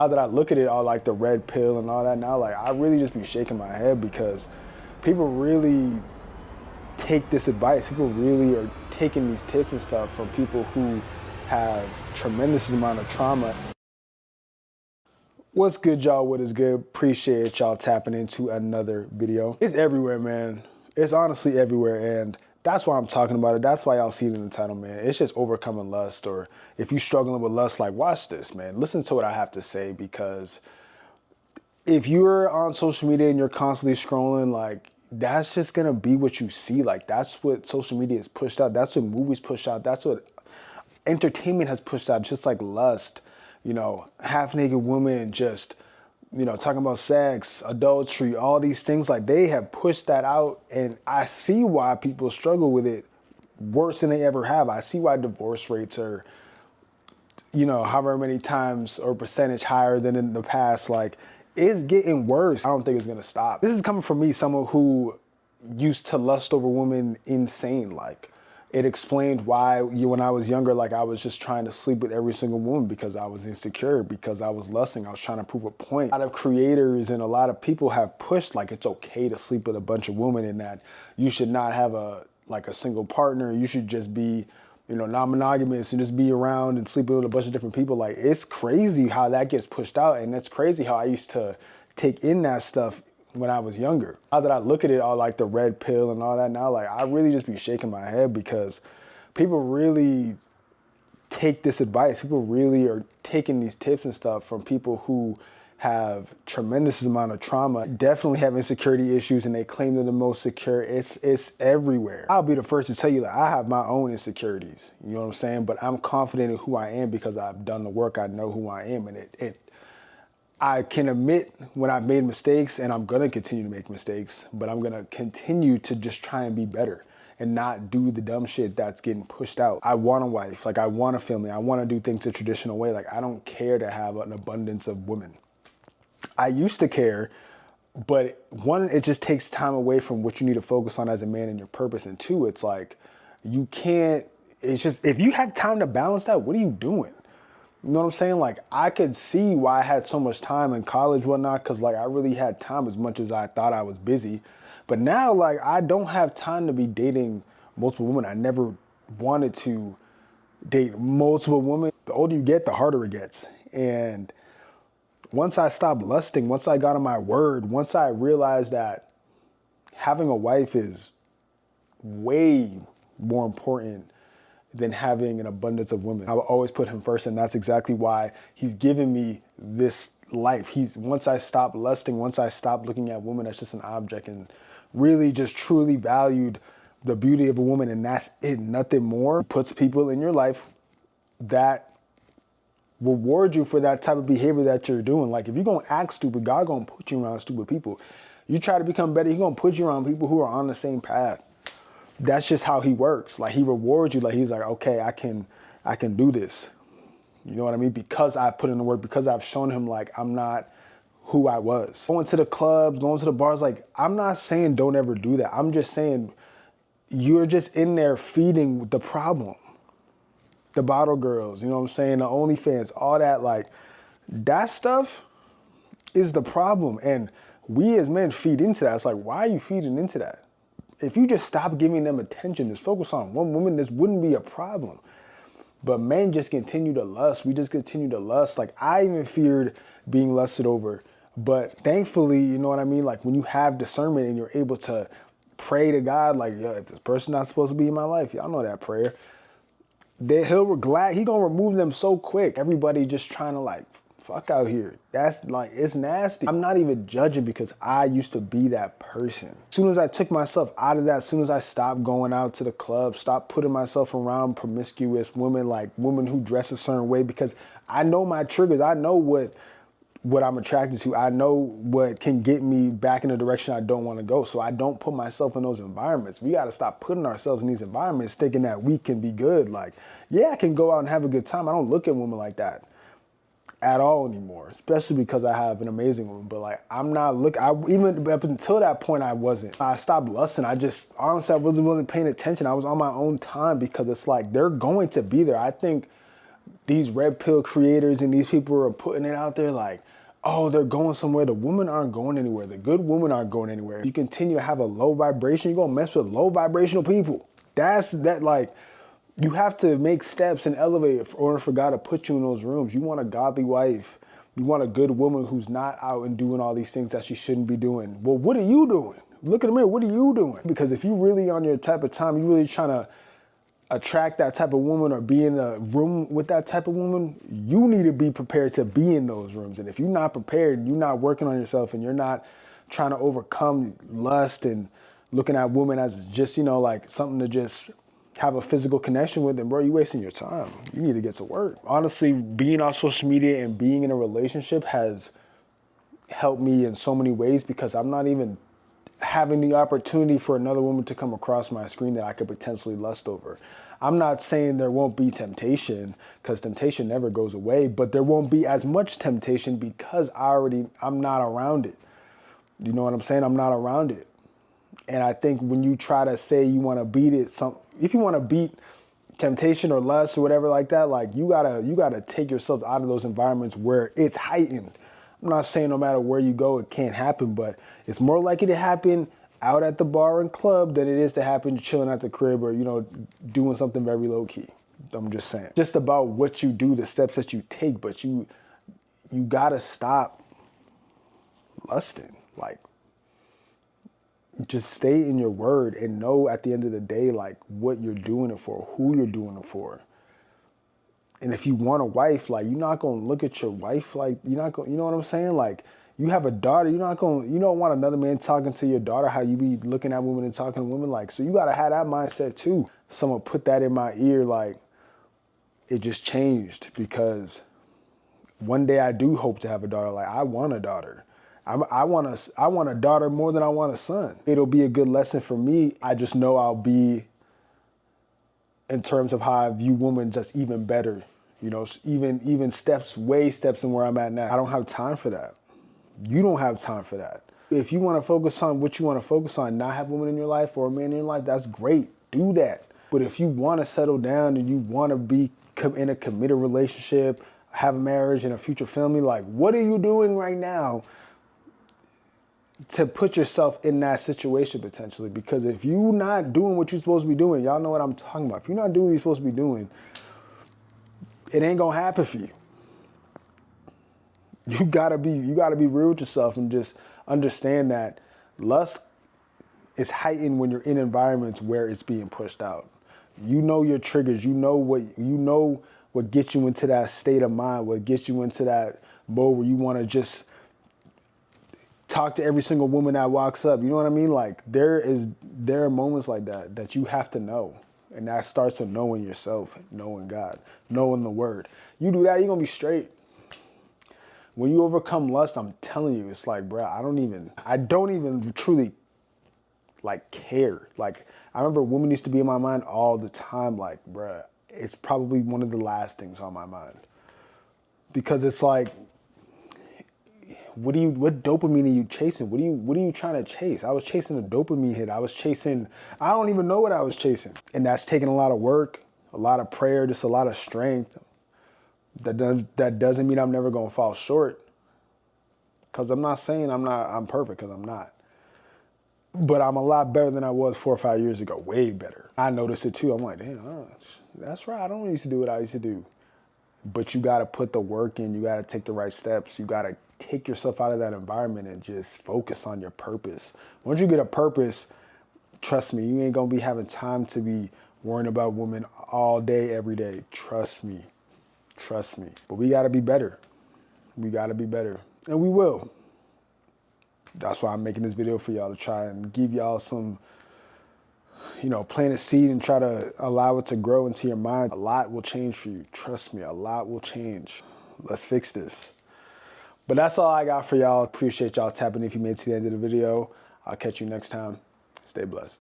Now that I look at it all like the red pill and all that now, like I really just be shaking my head because people really take this advice. People really are taking these tips and stuff from people who have tremendous amount of trauma. What's good, y'all? What is good? Appreciate y'all tapping into another video. It's everywhere, man. It's honestly everywhere, and that's why I'm talking about it. That's why y'all see it in the title, man. It's just overcoming lust, or if you're struggling with lust, like watch this, man. Listen to what I have to say, because if you're on social media and you're constantly scrolling, like that's just gonna be what you see. Like that's what social media has pushed out. That's what movies push out. That's what entertainment has pushed out, just like lust, half naked women just, talking about sex, adultery, all these things. Like they have pushed that out, and I see why people struggle with it worse than they ever have. I see why divorce rates are, however many times or percentage higher than in the past. Like it's getting worse. I don't think it's gonna stop. This is coming from me, someone who used to lust over women insane. Like it explained why when I was younger, like I was just trying to sleep with every single woman because I was insecure, because I was lusting. I was trying to prove a point. A lot of creators and a lot of people have pushed like it's okay to sleep with a bunch of women, and that you should not have a single partner. You should just be, non-monogamous and just be around and sleeping with a bunch of different people. Like it's crazy how that gets pushed out, and it's crazy how I used to take in that stuff when I was younger. Now that I look at it all like the red pill and all that now, like I really just be shaking my head because people really take this advice. People really are taking these tips and stuff from people who have tremendous amount of trauma, definitely have insecurity issues, and they claim they're the most secure. It's everywhere. I'll be the first to tell you that I have my own insecurities, you know what I'm saying? But I'm confident in who I am because I've done the work. I know who I am, and I can admit when I've made mistakes, and I'm gonna continue to make mistakes, but I'm gonna continue to just try and be better and not do the dumb shit that's getting pushed out. I want a wife, like I want a family, I wanna do things the traditional way. Like I don't care to have an abundance of women. I used to care, but one, it just takes time away from what you need to focus on as a man and your purpose. And two, it's like, you can't, it's just, if you have time to balance that, what are you doing? You know what I'm saying? Like I could see why I had so much time in college, whatnot, because like I really had time as much as I thought I was busy. But now like I don't have time to be dating multiple women. I never wanted to date multiple women. The older you get, the harder it gets. And once I stopped lusting, once I got on my word, once I realized that having a wife is way more important than having an abundance of women, I will always put him first, and that's exactly why he's given me this life. Once I stopped lusting, once I stopped looking at women as just an object and really just truly valued the beauty of a woman, and that's it, nothing more, puts people in your life that reward you for that type of behavior that you're doing. Like if you're gonna act stupid, God gonna put you around stupid people. You try to become better, He's gonna put you around people who are on the same path. That's just how He works. Like He rewards you. Like He's like, okay, I can do this. You know what I mean? Because I put in the work, because I've shown Him like I'm not who I was. Going to the clubs, going to the bars, like I'm not saying don't ever do that. I'm just saying you're just in there feeding the problem. The bottle girls, you know what I'm saying? The OnlyFans, all that, like that stuff is the problem. And we as men feed into that. It's like, why are you feeding into that? If you just stop giving them attention, just focus on one woman, this wouldn't be a problem. But men just continue to lust. We just continue to lust. Like I even feared being lusted over. But thankfully, you know what I mean? Like when you have discernment and you're able to pray to God, like, yo, if this person's not supposed to be in my life, y'all know that prayer. He gonna remove them so quick. Everybody just trying to like fuck out here. That's like, it's nasty. I'm not even judging because I used to be that person. As soon as I took myself out of that, as soon as I stopped going out to the club, stopped putting myself around promiscuous women, like women who dress a certain way, because I know my triggers. I know what I'm attracted to. I know what can get me back in the direction I don't want to go. So I don't put myself in those environments. We got to stop putting ourselves in these environments thinking that we can be good. Like, yeah, I can go out and have a good time. I don't look at women like that at all anymore, especially because I have an amazing woman. But like, I'm not even up until that point, I wasn't. I stopped lusting. Honestly, I really wasn't paying attention. I was on my own time because it's like, they're going to be there. I think these red pill creators and these people are putting it out there like, oh, they're going somewhere. The women aren't going anywhere. The good women aren't going anywhere. If you continue to have a low vibration, you're gonna mess with low vibrational people. Like, you have to make steps and elevate in order for God to put you in those rooms. You want a godly wife. You want a good woman who's not out and doing all these things that she shouldn't be doing. Well, what are you doing? Look in the mirror, what are you doing? Because if you really on your type of time, you really trying to attract that type of woman or be in a room with that type of woman, you need to be prepared to be in those rooms. And if you're not prepared, you're not working on yourself and you're not trying to overcome lust and looking at women as just, you know, like something to just have a physical connection with, then bro, you're wasting your time. You need to get to work. Honestly, being on social media and being in a relationship has helped me in so many ways because I'm not even having the opportunity for another woman to come across my screen that I could potentially lust over. I'm not saying there won't be temptation, because temptation never goes away, but there won't be as much temptation because I'm not around it. You know what I'm saying? I'm not around it. And I think when you try to say you want to beat it, if you want to beat temptation or lust or whatever like that, like you gotta take yourself out of those environments where it's heightened. I'm not saying no matter where you go, it can't happen, but it's more likely to happen out at the bar and club than it is to happen chilling at the crib or, you know, doing something very low key. I'm just saying. Just about what you do, the steps that you take, but you gotta stop lusting. Like, just stay in your word and know at the end of the day, like what you're doing it for, who you're doing it for. And if you want a wife, like, you're not going to look at your wife like, you're not going, you know what I'm saying? Like, you have a daughter, you don't want another man talking to your daughter how you be looking at women and talking to women. Like, so you got to have that mindset too. Someone put that in my ear, like, it just changed because one day I do hope to have a daughter. Like, I want a daughter. I want a daughter more than I want a son. It'll be a good lesson for me. I just know I'll be, in terms of how I view women, just even better. You know, even steps in where I'm at now. I don't have time for that. You don't have time for that. If you want to focus on what you want to focus on, not have women in your life or a man in your life, that's great. Do that. But if you want to settle down and you want to be in a committed relationship, have a marriage and a future family, like, what are you doing right now to put yourself in that situation potentially? Because if you're not doing what you're supposed to be doing, y'all know what I'm talking about. If you're not doing what you're supposed to be doing, it ain't gonna happen for you. You gotta be real with yourself and just understand that lust is heightened when you're in environments where it's being pushed out. You know your triggers. You know what gets you into that state of mind. What gets you into that mode where you want to just talk to every single woman that walks up. You know what I mean? Like, there are moments like that you have to know. And that starts with knowing yourself, knowing God, knowing the word. You do that, you're gonna be straight. When you overcome lust, I'm telling you, it's like, bro, I don't even truly like care. Like, I remember women used to be in my mind all the time. Like, bro, it's probably one of the last things on my mind. Because it's like, what dopamine are you chasing? What are you trying to chase? I was chasing a dopamine hit. I don't even know what I was chasing. And that's taking a lot of work, a lot of prayer, just a lot of strength. That doesn't mean I'm never gonna fall short. Cause I'm not saying I'm perfect, cause I'm not. But I'm a lot better than I was 4 or 5 years ago, way better. I noticed it too. I'm like, damn, that's right. I don't used to do what I used to do. But you gotta put the work in, you gotta take the right steps, you gotta take yourself out of that environment and just focus on your purpose. Once you get a purpose, trust me, you ain't gonna be having time to be worrying about women all day, every day. Trust me. But we gotta be better. We gotta be better. And we will. That's why I'm making this video for y'all, to try and give y'all some, plant a seed and try to allow it to grow into your mind. A lot will change for you. Trust me, a lot will change. Let's fix this. But that's all I got for y'all. Appreciate y'all tapping if you made it to the end of the video. I'll catch you next time. Stay blessed.